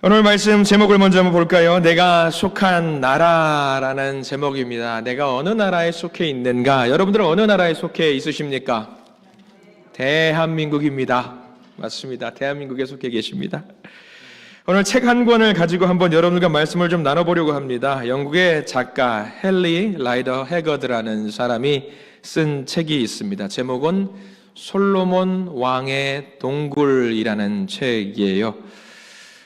오늘 말씀 제목을 먼저 한번 볼까요? 내가 속한 나라라는 제목입니다. 내가 어느 나라에 속해 있는가? 여러분들은 어느 나라에 속해 있으십니까? 대한민국입니다. 맞습니다. 대한민국에 속해 계십니다. 오늘 책 한 권을 가지고 한번 여러분과 말씀을 좀 나눠보려고 합니다. 영국의 작가 헨리 라이더 해거드라는 사람이 쓴 책이 있습니다. 제목은 솔로몬 왕의 동굴이라는 책이에요.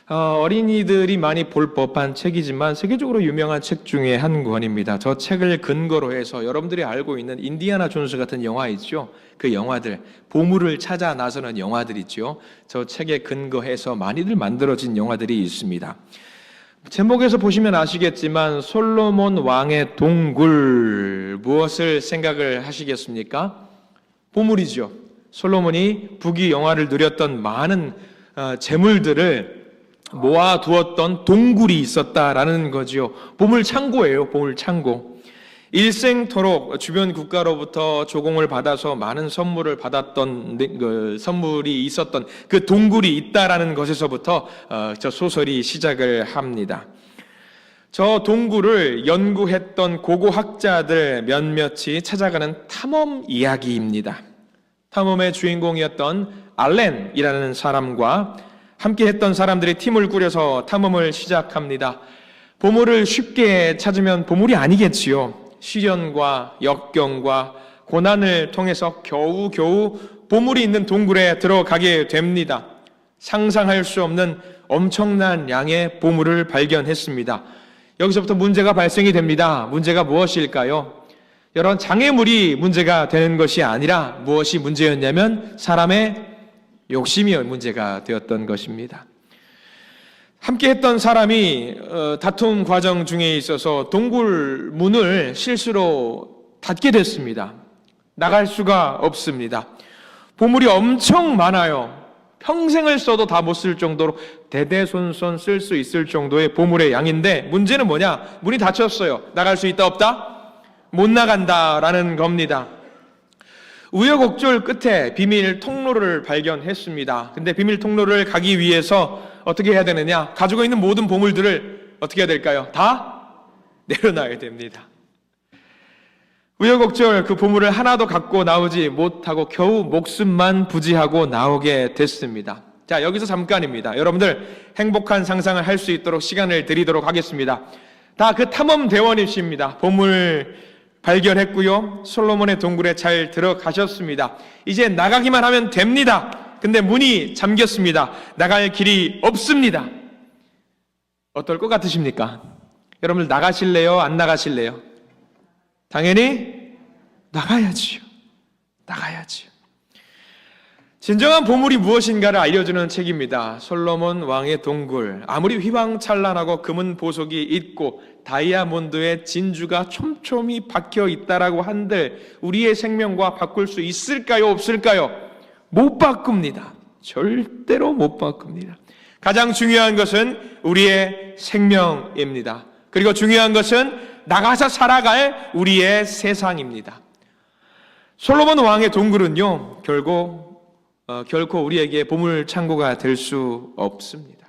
어린이들이 많이 볼 법한 책이지만 세계적으로 유명한 책 중에 한 권입니다. 저 책을 근거로 해서 여러분들이 알고 있는 인디아나 존스 같은 영화 있죠? 그 영화들, 보물을 찾아 나서는 영화들 있죠? 저 책에 근거해서 많이들 만들어진 영화들이 있습니다. 제목에서 보시면 아시겠지만 솔로몬 왕의 동굴, 무엇을 생각을 하시겠습니까? 보물이죠. 솔로몬이 부귀영화를 누렸던 많은 재물들을 모아두었던 동굴이 있었다라는 거지요. 보물창고예요. 보물창고. 일생토록 주변 국가로부터 조공을 받아서 많은 선물을 받았던 선물이 있었던 그 동굴이 있다라는 것에서부터 저 소설이 시작을 합니다. 저 동굴을 연구했던 고고학자들 몇몇이 찾아가는 탐험 이야기입니다. 탐험의 주인공이었던 알렌이라는 사람과 함께 했던 사람들이 팀을 꾸려서 탐험을 시작합니다. 보물을 쉽게 찾으면 보물이 아니겠지요. 시련과 역경과 고난을 통해서 겨우겨우 보물이 있는 동굴에 들어가게 됩니다. 상상할 수 없는 엄청난 양의 보물을 발견했습니다. 여기서부터 문제가 발생이 됩니다. 문제가 무엇일까요? 여러분, 장애물이 문제가 되는 것이 아니라 무엇이 문제였냐면 사람의 욕심이 문제가 되었던 것입니다. 함께 했던 사람이 다툼 과정 중에 있어서 동굴 문을 실수로 닫게 됐습니다. 나갈 수가 없습니다. 보물이 엄청 많아요. 평생을 써도 다 못 쓸 정도로 대대손손 쓸 수 있을 정도의 보물의 양인데 문제는 뭐냐? 문이 닫혔어요. 나갈 수 있다 없다? 못 나간다라는 겁니다. 우여곡절 끝에 비밀 통로를 발견했습니다. 근데 비밀 통로를 가기 위해서 어떻게 해야 되느냐? 가지고 있는 모든 보물들을 어떻게 해야 될까요? 다 내려놔야 됩니다. 우여곡절 그 보물을 하나도 갖고 나오지 못하고 겨우 목숨만 부지하고 나오게 됐습니다. 자, 여기서 잠깐입니다. 여러분들 행복한 상상을 할 수 있도록 시간을 드리도록 하겠습니다. 다 그 탐험대원이십니다. 보물 발견했고요. 솔로몬의 동굴에 잘 들어가셨습니다. 이제 나가기만 하면 됩니다. 근데 문이 잠겼습니다. 나갈 길이 없습니다. 어떨 것 같으십니까? 여러분들 나가실래요? 안 나가실래요? 당연히 나가야지요. 나가야지요. 진정한 보물이 무엇인가를 알려주는 책입니다. 솔로몬 왕의 동굴. 아무리 휘황찬란하고 금은 보석이 있고 다이아몬드의 진주가 촘촘히 박혀 있다라고 한들 우리의 생명과 바꿀 수 있을까요? 없을까요? 못 바꿉니다. 절대로 못 바꿉니다. 가장 중요한 것은 우리의 생명입니다. 그리고 중요한 것은 나가서 살아갈 우리의 세상입니다. 솔로몬 왕의 동굴은요, 결코 우리에게 보물창고가 될 수 없습니다.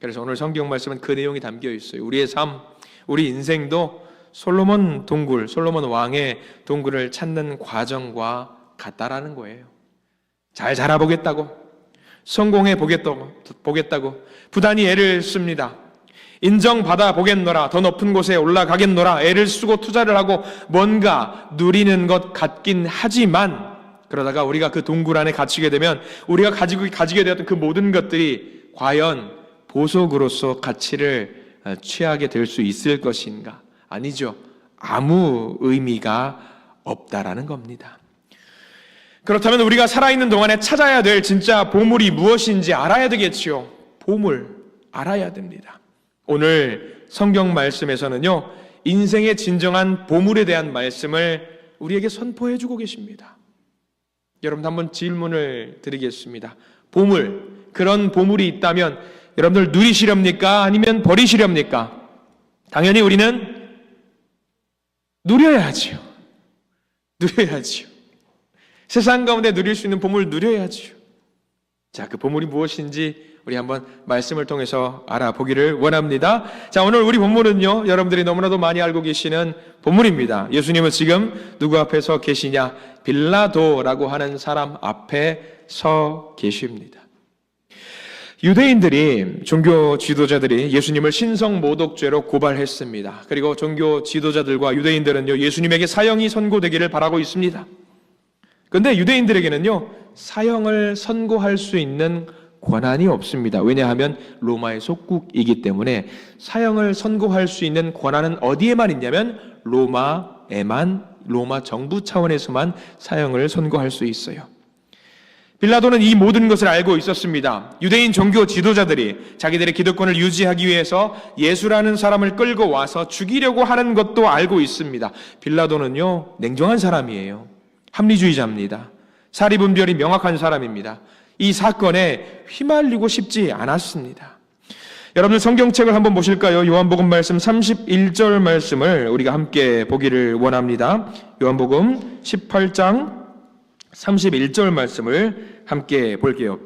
그래서 오늘 성경 말씀은 그 내용이 담겨 있어요. 우리의 삶, 우리 인생도 솔로몬 동굴, 솔로몬 왕의 동굴을 찾는 과정과 같다라는 거예요. 잘 자라보겠다고, 성공해 보겠다고 부단히 애를 씁니다. 인정받아 보겠노라, 더 높은 곳에 올라가겠노라, 애를 쓰고 투자를 하고 뭔가 누리는 것 같긴 하지만 그러다가 우리가 그 동굴 안에 갇히게 되면 우리가 가지게 되었던 그 모든 것들이 과연 보석으로서 가치를 취하게 될 수 있을 것인가? 아니죠. 아무 의미가 없다라는 겁니다. 그렇다면 우리가 살아있는 동안에 찾아야 될 진짜 보물이 무엇인지 알아야 되겠지요. 보물 알아야 됩니다. 오늘 성경 말씀에서는요, 인생의 진정한 보물에 대한 말씀을 우리에게 선포해 주고 계십니다. 여러분 한번 질문을 드리겠습니다. 보물, 그런 보물이 있다면 여러분들 누리시렵니까? 아니면 버리시렵니까? 당연히 우리는 누려야지요. 누려야지요. 세상 가운데 누릴 수 있는 보물 누려야지요. 자, 그 본문이 무엇인지 우리 한번 말씀을 통해서 알아보기를 원합니다. 자, 오늘 우리 본문은요, 여러분들이 너무나도 많이 알고 계시는 본문입니다. 예수님은 지금 누구 앞에 서 계시냐? 빌라도라고 하는 사람 앞에 서 계십니다. 유대인들이, 종교 지도자들이 예수님을 신성모독죄로 고발했습니다. 그리고 종교 지도자들과 유대인들은요, 예수님에게 사형이 선고되기를 바라고 있습니다. 그런데 유대인들에게는요, 사형을 선고할 수 있는 권한이 없습니다. 왜냐하면 로마의 속국이기 때문에 사형을 선고할 수 있는 권한은 어디에만 있냐면 로마에만, 로마 정부 차원에서만 사형을 선고할 수 있어요. 빌라도는 이 모든 것을 알고 있었습니다. 유대인 종교 지도자들이 자기들의 기득권을 유지하기 위해서 예수라는 사람을 끌고 와서 죽이려고 하는 것도 알고 있습니다. 빌라도는요, 냉정한 사람이에요. 합리주의자입니다. 사리분별이 명확한 사람입니다. 이 사건에 휘말리고 싶지 않았습니다. 여러분들 성경책을 한번 보실까요? 요한복음 말씀 31절 말씀을 우리가 함께 보기를 원합니다. 요한복음 18장 31절 말씀을 함께 볼게요.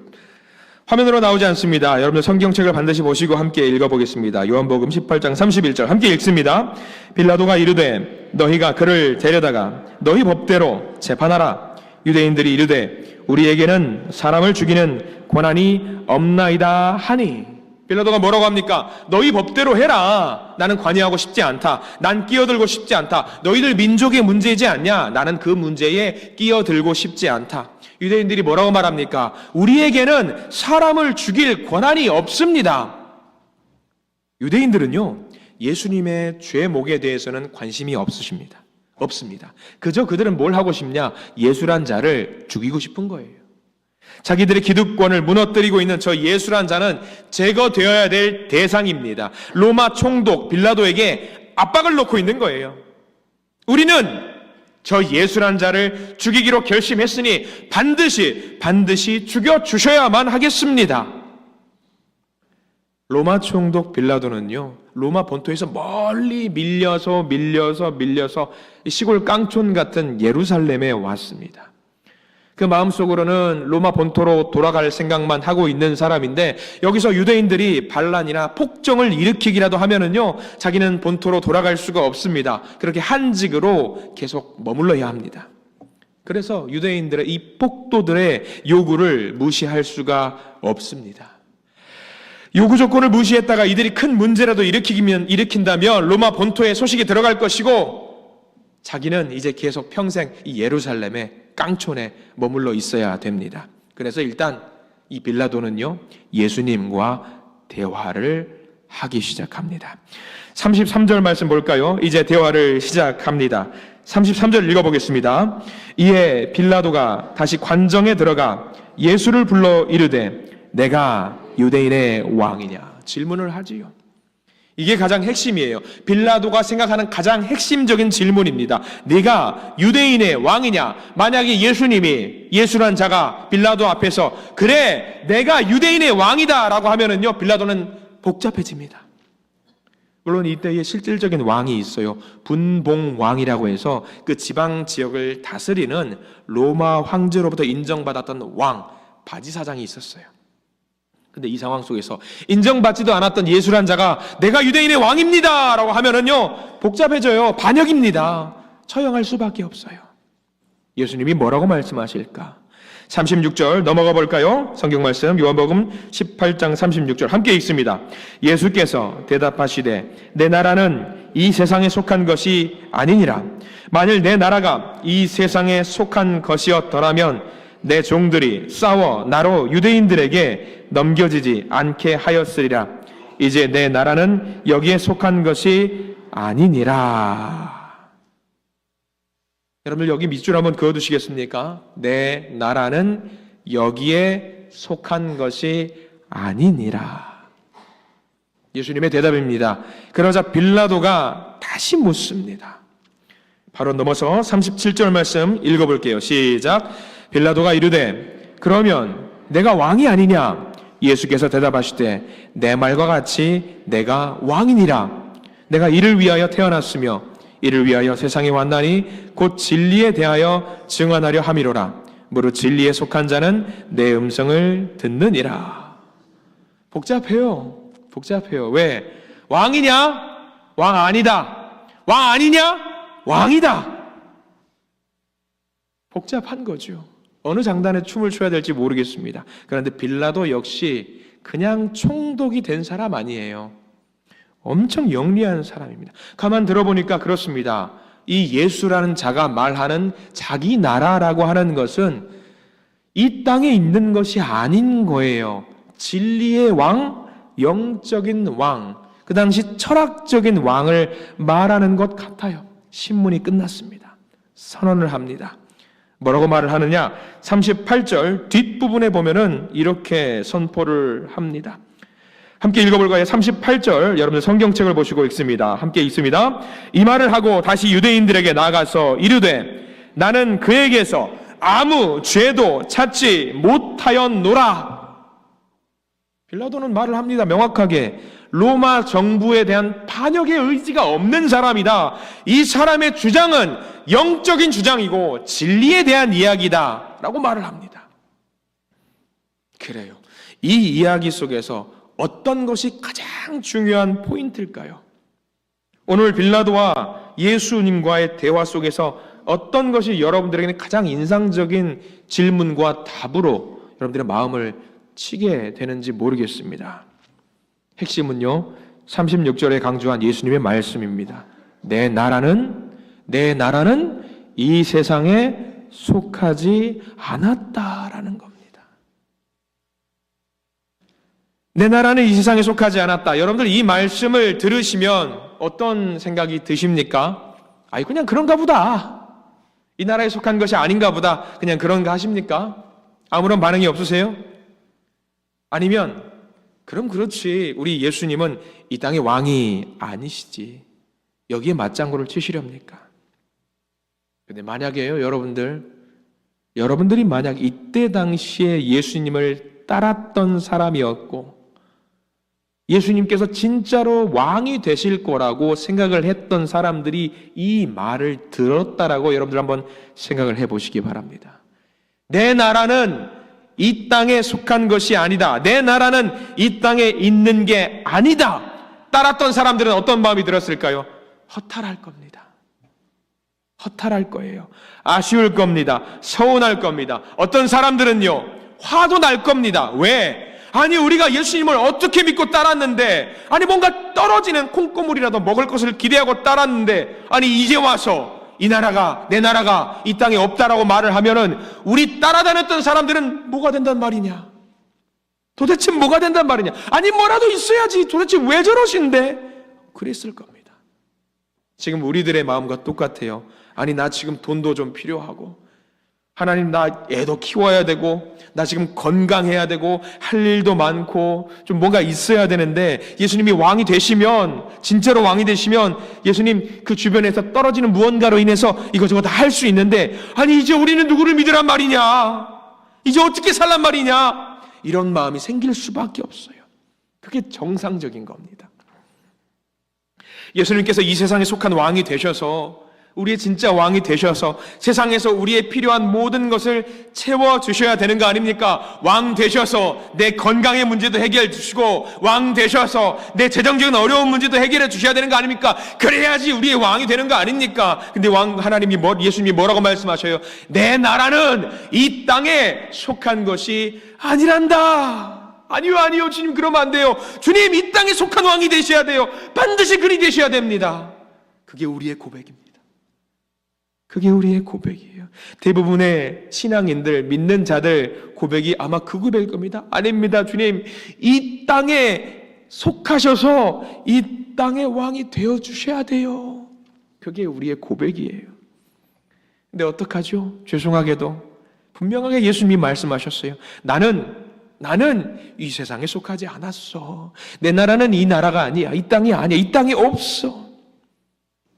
화면으로 나오지 않습니다. 여러분들 성경책을 반드시 보시고 함께 읽어보겠습니다. 요한복음 18장 31절 함께 읽습니다. 빌라도가 이르되 너희가 그를 데려다가 너희 법대로 재판하라. 유대인들이 이르되 우리에게는 사람을 죽이는 권한이 없나이다 하니. 빌라도가 뭐라고 합니까? 너희 법대로 해라. 나는 관여하고 싶지 않다. 난 끼어들고 싶지 않다. 너희들 민족의 문제이지 않냐? 나는 그 문제에 끼어들고 싶지 않다. 유대인들이 뭐라고 말합니까? 우리에게는 사람을 죽일 권한이 없습니다. 유대인들은요, 예수님의 죄목에 대해서는 관심이 없습니다. 그저 그들은 뭘 하고 싶냐? 예수란 자를 죽이고 싶은 거예요. 자기들의 기득권을 무너뜨리고 있는 저 예수란 자는 제거되어야 될 대상입니다. 로마 총독 빌라도에게 압박을 놓고 있는 거예요. 우리는 저 예수란 자를 죽이기로 결심했으니 반드시 죽여주셔야만 하겠습니다. 로마 총독 빌라도는요, 로마 본토에서 멀리 밀려서 시골 깡촌 같은 예루살렘에 왔습니다. 그 마음속으로는 로마 본토로 돌아갈 생각만 하고 있는 사람인데, 여기서 유대인들이 반란이나 폭정을 일으키기라도 하면은요, 자기는 본토로 돌아갈 수가 없습니다. 그렇게 한직으로 계속 머물러야 합니다. 그래서 유대인들의 이 폭도들의 요구를 무시할 수가 없습니다. 요구 조건을 무시했다가 이들이 큰 문제라도 일으킨다면 로마 본토에 소식이 들어갈 것이고, 자기는 이제 계속 평생 이 예루살렘에 깡촌에 머물러 있어야 됩니다. 그래서 일단 이 빌라도는요, 예수님과 대화를 하기 시작합니다. 33절 말씀 볼까요? 이제 대화를 시작합니다. 33절 읽어보겠습니다. 이에 빌라도가 다시 관정에 들어가 예수를 불러 이르되 내가 유대인의 왕이냐? 질문을 하지요. 이게 가장 핵심이에요. 빌라도가 생각하는 가장 핵심적인 질문입니다. 네가 유대인의 왕이냐? 만약에 예수란 자가 빌라도 앞에서 그래 내가 유대인의 왕이다 라고 하면은요, 빌라도는 복잡해집니다. 물론 이때에 실질적인 왕이 있어요. 분봉왕이라고 해서 그 지방 지역을 다스리는 로마 황제로부터 인정받았던 왕, 바지사장이 있었어요. 근데 이 상황 속에서 인정받지도 않았던 예수란 자가 내가 유대인의 왕입니다 라고 하면은요, 복잡해져요. 반역입니다. 처형할 수밖에 없어요. 예수님이 뭐라고 말씀하실까? 36절 넘어가 볼까요? 성경 말씀 요한복음 18장 36절 함께 읽습니다. 예수께서 대답하시되 내 나라는 이 세상에 속한 것이 아니니라. 만일 내 나라가 이 세상에 속한 것이었더라면 내 종들이 싸워 나로 유대인들에게 넘겨지지 않게 하였으리라. 이제 내 나라는 여기에 속한 것이 아니니라. 여러분들 여기 밑줄 한번 그어두시겠습니까? 내 나라는 여기에 속한 것이 아니니라. 예수님의 대답입니다. 그러자 빌라도가 다시 묻습니다. 바로 넘어서 37절 말씀 읽어볼게요. 시작. 빌라도가 이르되 그러면 내가 왕이 아니냐? 예수께서 대답하시되 내 말과 같이 내가 왕이니라. 내가 이를 위하여 태어났으며 이를 위하여 세상에 왔나니 곧 진리에 대하여 증언하려 함이로라. 무릇 진리에 속한 자는 내 음성을 듣느니라. 복잡해요. 복잡해요. 왜? 왕이냐? 왕 아니다. 왕 아니냐? 왕이다. 복잡한 거죠. 어느 장단에 춤을 춰야 될지 모르겠습니다. 그런데 빌라도 역시 그냥 총독이 된 사람 아니에요. 엄청 영리한 사람입니다. 가만 들어보니까 그렇습니다. 이 예수라는 자가 말하는 자기 나라라고 하는 것은 이 땅에 있는 것이 아닌 거예요. 진리의 왕, 영적인 왕, 그 당시 철학적인 왕을 말하는 것 같아요. 신문이 끝났습니다. 선언을 합니다. 뭐라고 말을 하느냐? 38절 뒷부분에 보면은 이렇게 선포를 합니다. 함께 읽어볼까요? 38절 여러분들 성경책을 보시고 읽습니다. 함께 읽습니다. 이 말을 하고 다시 유대인들에게 나가서 이르되 나는 그에게서 아무 죄도 찾지 못하였노라. 빌라도는 말을 합니다. 명확하게 로마 정부에 대한 반역의 의지가 없는 사람이다. 이 사람의 주장은 영적인 주장이고 진리에 대한 이야기다 라고 말을 합니다. 그래요. 이 이야기 속에서 어떤 것이 가장 중요한 포인트일까요? 오늘 빌라도와 예수님과의 대화 속에서 어떤 것이 여러분들에게는 가장 인상적인 질문과 답으로 여러분들의 마음을 치게 되는지 모르겠습니다. 핵심은요, 36절에 강조한 예수님의 말씀입니다. 내 나라는 이 세상에 속하지 않았다라는 겁니다. 내 나라는 이 세상에 속하지 않았다. 여러분들 이 말씀을 들으시면 어떤 생각이 드십니까? 아이 그냥 그런가 보다. 이 나라에 속한 것이 아닌가 보다. 그냥 그런가 하십니까? 아무런 반응이 없으세요? 아니면 그럼 그렇지. 우리 예수님은 이 땅의 왕이 아니시지. 여기에 맞장구를 치시렵니까? 근데 만약에요, 여러분들이 만약 이때 당시에 예수님을 따랐던 사람이었고 예수님께서 진짜로 왕이 되실 거라고 생각을 했던 사람들이 이 말을 들었다라고 여러분들 한번 생각을 해보시기 바랍니다. 내 나라는 이 땅에 속한 것이 아니다. 내 나라는 이 땅에 있는 게 아니다. 따랐던 사람들은 어떤 마음이 들었을까요? 허탈할 겁니다. 허탈할 거예요. 아쉬울 겁니다. 서운할 겁니다. 어떤 사람들은요, 화도 날 겁니다. 왜? 아니 우리가 예수님을 어떻게 믿고 따랐는데, 아니 뭔가 떨어지는 콩고물이라도 먹을 것을 기대하고 따랐는데, 아니 이제 와서 이 나라가, 내 나라가 이 땅에 없다라고 말을 하면은 우리 따라다녔던 사람들은 뭐가 된단 말이냐? 도대체 뭐가 된단 말이냐? 아니 뭐라도 있어야지. 도대체 왜 저러신데? 그랬을 겁니다. 지금 우리들의 마음과 똑같아요. 아니 나 지금 돈도 좀 필요하고, 하나님 나 애도 키워야 되고, 나 지금 건강해야 되고, 할 일도 많고 좀 뭔가 있어야 되는데, 예수님이 왕이 되시면, 진짜로 왕이 되시면 예수님 그 주변에서 떨어지는 무언가로 인해서 이것저것 다 할 수 있는데, 아니 이제 우리는 누구를 믿으란 말이냐? 이제 어떻게 살란 말이냐? 이런 마음이 생길 수밖에 없어요. 그게 정상적인 겁니다. 예수님께서 이 세상에 속한 왕이 되셔서, 우리의 진짜 왕이 되셔서 세상에서 우리의 필요한 모든 것을 채워주셔야 되는 거 아닙니까? 왕 되셔서 내 건강의 문제도 해결해 주시고, 왕 되셔서 내 재정적인 어려운 문제도 해결해 주셔야 되는 거 아닙니까? 그래야지 우리의 왕이 되는 거 아닙니까? 근데 예수님이 뭐라고 말씀하셔요? 내 나라는 이 땅에 속한 것이 아니란다. 아니요 주님, 그러면 안 돼요. 주님 이 땅에 속한 왕이 되셔야 돼요. 반드시 그리 되셔야 됩니다. 그게 우리의 고백입니다. 그게 우리의 고백이에요. 대부분의 신앙인들, 믿는 자들 고백이 아마 그 고백일 겁니다. 아닙니다. 주님 이 땅에 속하셔서 이 땅의 왕이 되어주셔야 돼요. 그게 우리의 고백이에요. 근데 어떡하죠? 죄송하게도 분명하게 예수님이 말씀하셨어요. 나는 이 세상에 속하지 않았어. 내 나라는 이 나라가 아니야. 이 땅이 아니야. 이 땅이 없어.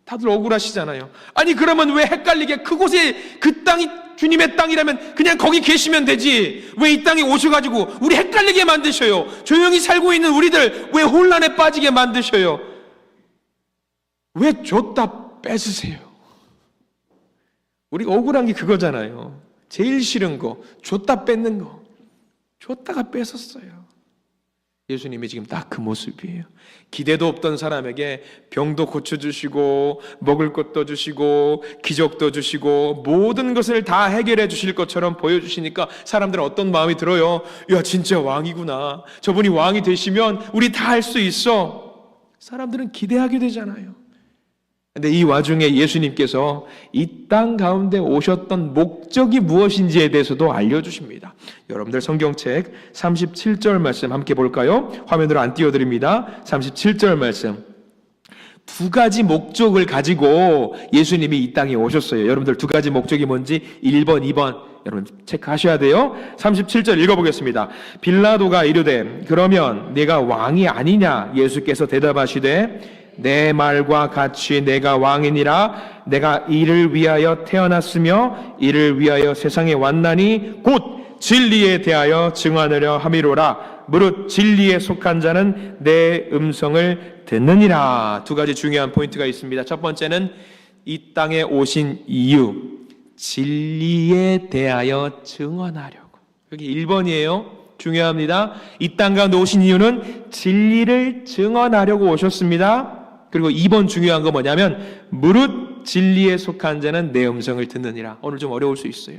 다들 억울하시잖아요. 아니 그러면 왜 헷갈리게 그곳에 그 땅이 주님의 땅이라면 그냥 거기 계시면 되지. 왜 이 땅에 오셔가지고 우리 헷갈리게 만드셔요? 조용히 살고 있는 우리들 왜 혼란에 빠지게 만드셔요? 왜 줬다 뺏으세요? 우리가 억울한 게 그거잖아요. 제일 싫은 거, 줬다 뺏는 거. 줬다가 뺏었어요. 예수님이 지금 딱 그 모습이에요. 기대도 없던 사람에게 병도 고쳐주시고 먹을 것도 주시고 기적도 주시고 모든 것을 다 해결해 주실 것처럼 보여주시니까 사람들은 어떤 마음이 들어요? 야, 진짜 왕이구나. 저분이 왕이 되시면 우리 다 할 수 있어. 사람들은 기대하게 되잖아요. 근데 이 와중에 예수님께서 이 땅 가운데 오셨던 목적이 무엇인지에 대해서도 알려주십니다. 여러분들 성경책 37절 말씀 함께 볼까요? 화면으로 안 띄워드립니다. 37절 말씀. 두 가지 목적을 가지고 예수님이 이 땅에 오셨어요. 여러분들 두 가지 목적이 뭔지 1번, 2번 여러분 체크하셔야 돼요. 37절 읽어보겠습니다. 빌라도가 이르되 그러면 네가 왕이 아니냐? 예수께서 대답하시되 내 말과 같이 내가 왕이니라. 내가 이를 위하여 태어났으며 이를 위하여 세상에 왔나니 곧 진리에 대하여 증언하려 함이로라. 무릇 진리에 속한 자는 내 음성을 듣느니라. 두 가지 중요한 포인트가 있습니다. 첫 번째는 이 땅에 오신 이유, 진리에 대하여 증언하려고. 여기 1번이에요. 중요합니다. 이 땅 가운데 오신 이유는 진리를 증언하려고 오셨습니다. 그리고 2번 중요한 거 뭐냐면 무릇 진리에 속한 자는 내 음성을 듣느니라. 오늘 좀 어려울 수 있어요.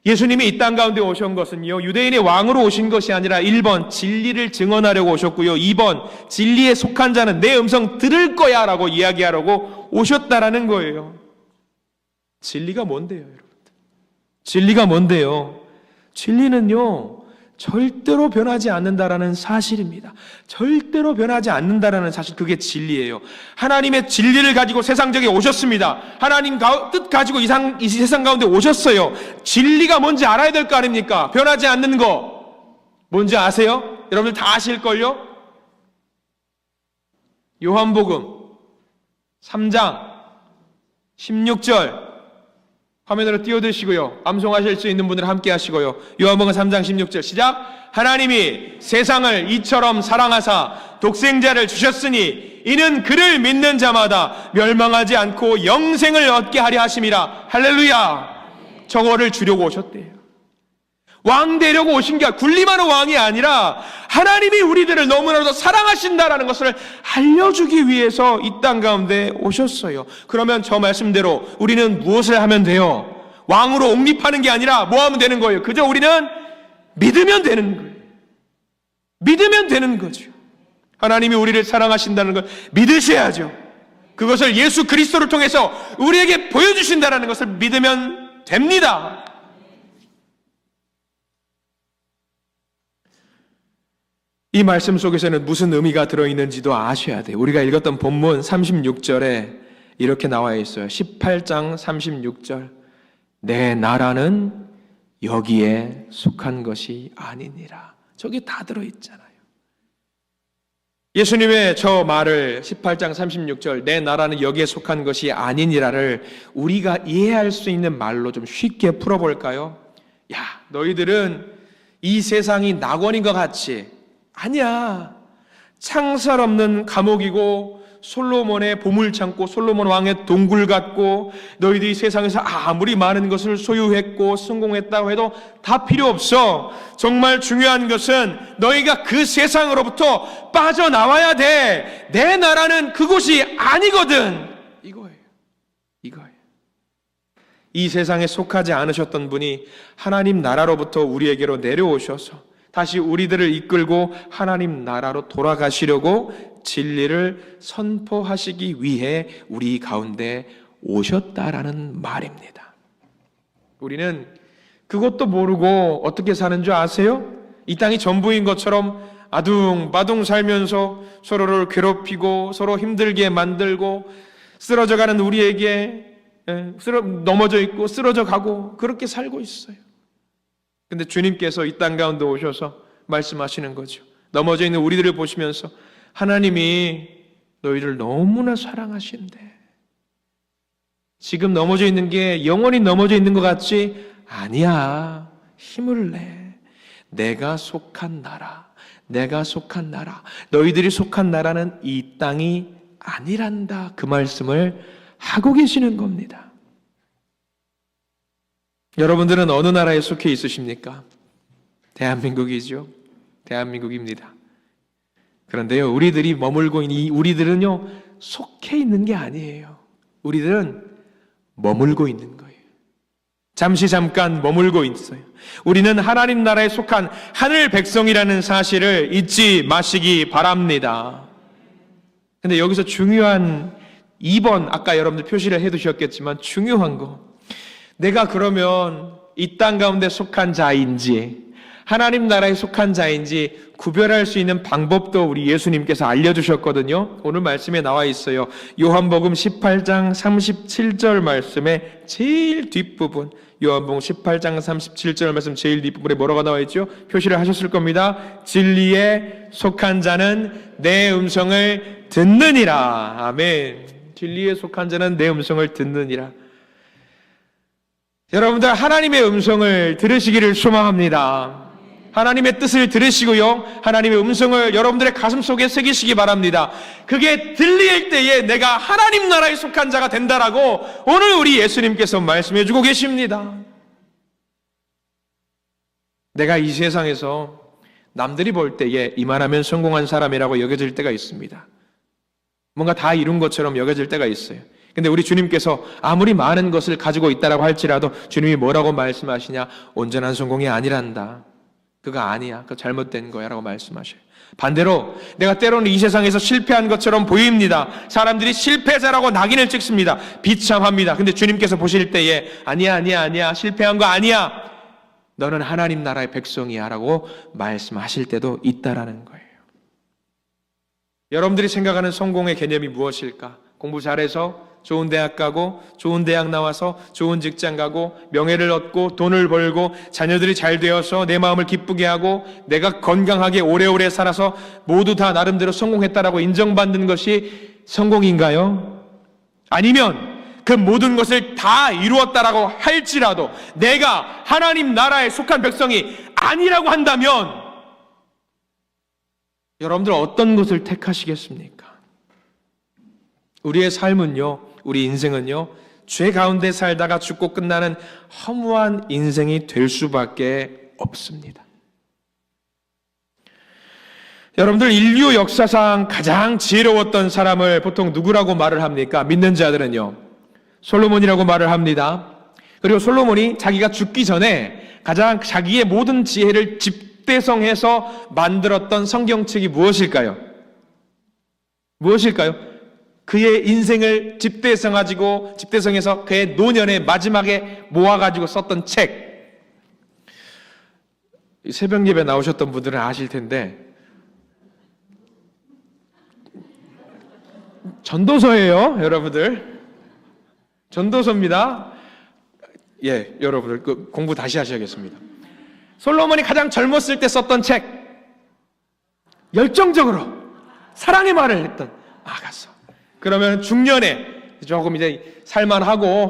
예수님이 이 땅 가운데 오신 것은요, 유대인의 왕으로 오신 것이 아니라 1번 진리를 증언하려고 오셨고요, 2번 진리에 속한 자는 내 음성 들을 거야 라고 이야기하려고 오셨다라는 거예요. 진리가 뭔데요, 여러분? 진리가 뭔데요? 진리는요, 절대로 변하지 않는다라는 사실입니다. 절대로 변하지 않는다라는 사실, 그게 진리예요. 하나님의 진리를 가지고 세상적에 오셨습니다. 하나님 뜻 가지고 이 세상 가운데 오셨어요. 진리가 뭔지 알아야 될 거 아닙니까? 변하지 않는 거 뭔지 아세요? 여러분들 다 아실걸요? 요한복음 3장 16절 화면으로 띄워드시고요. 암송하실 수 있는 분들 함께 하시고요. 요한복음 3장 16절 시작. 하나님이 세상을 이처럼 사랑하사 독생자를 주셨으니 이는 그를 믿는 자마다 멸망하지 않고 영생을 얻게 하려 하심이라. 할렐루야. 저거를 주려고 오셨대요. 왕 되려고 오신 게 군림하는 왕이 아니라 하나님이 우리들을 너무나도 사랑하신다라는 것을 알려주기 위해서 이 땅 가운데 오셨어요. 그러면 저 말씀대로 우리는 무엇을 하면 돼요? 왕으로 옹립하는 게 아니라 뭐 하면 되는 거예요? 그저 우리는 믿으면 되는 거예요. 믿으면 되는 거죠. 하나님이 우리를 사랑하신다는 걸 믿으셔야죠. 그것을 예수 그리스도를 통해서 우리에게 보여주신다는 것을 믿으면 됩니다. 이 말씀 속에서는 무슨 의미가 들어있는지도 아셔야 돼요. 우리가 읽었던 본문 36절에 이렇게 나와 있어요. 18장 36절. 내 나라는 여기에 속한 것이 아니니라. 저기 다 들어있잖아요. 예수님의 저 말을 18장 36절 내 나라는 여기에 속한 것이 아니니라를 우리가 이해할 수 있는 말로 좀 쉽게 풀어볼까요? 야, 너희들은 이 세상이 낙원인 것 같이 아니야. 창살 없는 감옥이고 솔로몬의 보물창고, 솔로몬 왕의 동굴 같고 너희들이 세상에서 아무리 많은 것을 소유했고 성공했다고 해도 다 필요 없어. 정말 중요한 것은 너희가 그 세상으로부터 빠져나와야 돼. 내 나라는 그곳이 아니거든. 이거예요. 이 세상에 속하지 않으셨던 분이 하나님 나라로부터 우리에게로 내려오셔서 다시 우리들을 이끌고 하나님 나라로 돌아가시려고 진리를 선포하시기 위해 우리 가운데 오셨다라는 말입니다. 우리는 그것도 모르고 어떻게 사는 줄 아세요? 이 땅이 전부인 것처럼 아둥바둥 살면서 서로를 괴롭히고 서로 힘들게 만들고 쓰러져가는 우리에게 넘어져 있고 쓰러져 가고 그렇게 살고 있어요. 근데 주님께서 이 땅 가운데 오셔서 말씀하시는 거죠. 넘어져 있는 우리들을 보시면서 하나님이 너희를 너무나 사랑하신대. 지금 넘어져 있는 게 영원히 넘어져 있는 것 같지? 아니야. 힘을 내. 내가 속한 나라. 너희들이 속한 나라는 이 땅이 아니란다. 그 말씀을 하고 계시는 겁니다. 여러분들은 어느 나라에 속해 있으십니까? 대한민국이죠. 대한민국입니다. 그런데요, 우리들이 머물고 있는 우리들은요, 속해 있는 게 아니에요. 우리들은 머물고 있는 거예요. 잠깐 머물고 있어요. 우리는 하나님 나라에 속한 하늘 백성이라는 사실을 잊지 마시기 바랍니다. 근데 여기서 중요한 2번, 아까 여러분들 표시를 해두셨겠지만 중요한 거, 내가 그러면 이 땅 가운데 속한 자인지 하나님 나라에 속한 자인지 구별할 수 있는 방법도 우리 예수님께서 알려주셨거든요. 오늘 말씀에 나와 있어요. 요한복음 18장 37절 말씀의 제일 뒷부분, 요한복음 18장 37절 말씀 제일 뒷부분에 뭐라고 나와 있죠? 표시를 하셨을 겁니다. 진리에 속한 자는 내 음성을 듣느니라. 아멘. 진리에 속한 자는 내 음성을 듣느니라. 여러분들 하나님의 음성을 들으시기를 소망합니다. 하나님의 뜻을 들으시고요, 하나님의 음성을 여러분들의 가슴 속에 새기시기 바랍니다. 그게 들릴 때에 내가 하나님 나라에 속한 자가 된다라고 오늘 우리 예수님께서 말씀해 주고 계십니다. 내가 이 세상에서 남들이 볼 때에 이만하면 성공한 사람이라고 여겨질 때가 있습니다. 뭔가 다 이룬 것처럼 여겨질 때가 있어요. 근데 우리 주님께서 아무리 많은 것을 가지고 있다라고 할지라도 주님이 뭐라고 말씀하시냐? 온전한 성공이 아니란다. 그거 아니야. 그거 잘못된 거야 라고 말씀하셔요. 반대로 내가 때로는 이 세상에서 실패한 것처럼 보입니다. 사람들이 실패자라고 낙인을 찍습니다. 비참합니다. 근데 주님께서 보실 때에 아니야 실패한 거 아니야, 너는 하나님 나라의 백성이야 라고 말씀하실 때도 있다라는 거예요. 여러분들이 생각하는 성공의 개념이 무엇일까? 공부 잘해서 좋은 대학 가고 좋은 대학 나와서 좋은 직장 가고 명예를 얻고 돈을 벌고 자녀들이 잘 되어서 내 마음을 기쁘게 하고 내가 건강하게 오래오래 살아서 모두 다 나름대로 성공했다라고 인정받는 것이 성공인가요? 아니면 그 모든 것을 다 이루었다라고 할지라도 내가 하나님 나라에 속한 백성이 아니라고 한다면 여러분들 어떤 것을 택하시겠습니까? 우리의 삶은요, 우리 인생은요, 죄 가운데 살다가 죽고 끝나는 허무한 인생이 될 수밖에 없습니다. 여러분들 인류 역사상 가장 지혜로웠던 사람을 보통 누구라고 말을 합니까? 믿는 자들은요, 솔로몬이라고 말을 합니다. 그리고 솔로몬이 자기가 죽기 전에 가장 자기의 모든 지혜를 집대성해서 만들었던 성경책이 무엇일까요? 무엇일까요? 그의 인생을 집대성해서 그의 노년의 마지막에 모아가지고 썼던 책. 새벽 예배 나오셨던 분들은 아실 텐데 전도서예요, 여러분들. 전도서입니다. 예, 여러분들 그 공부 다시 하셔야겠습니다. 솔로몬이 가장 젊었을 때 썼던 책, 열정적으로 사랑의 말을 했던 아가서. 그러면 중년에 조금 이제 살만하고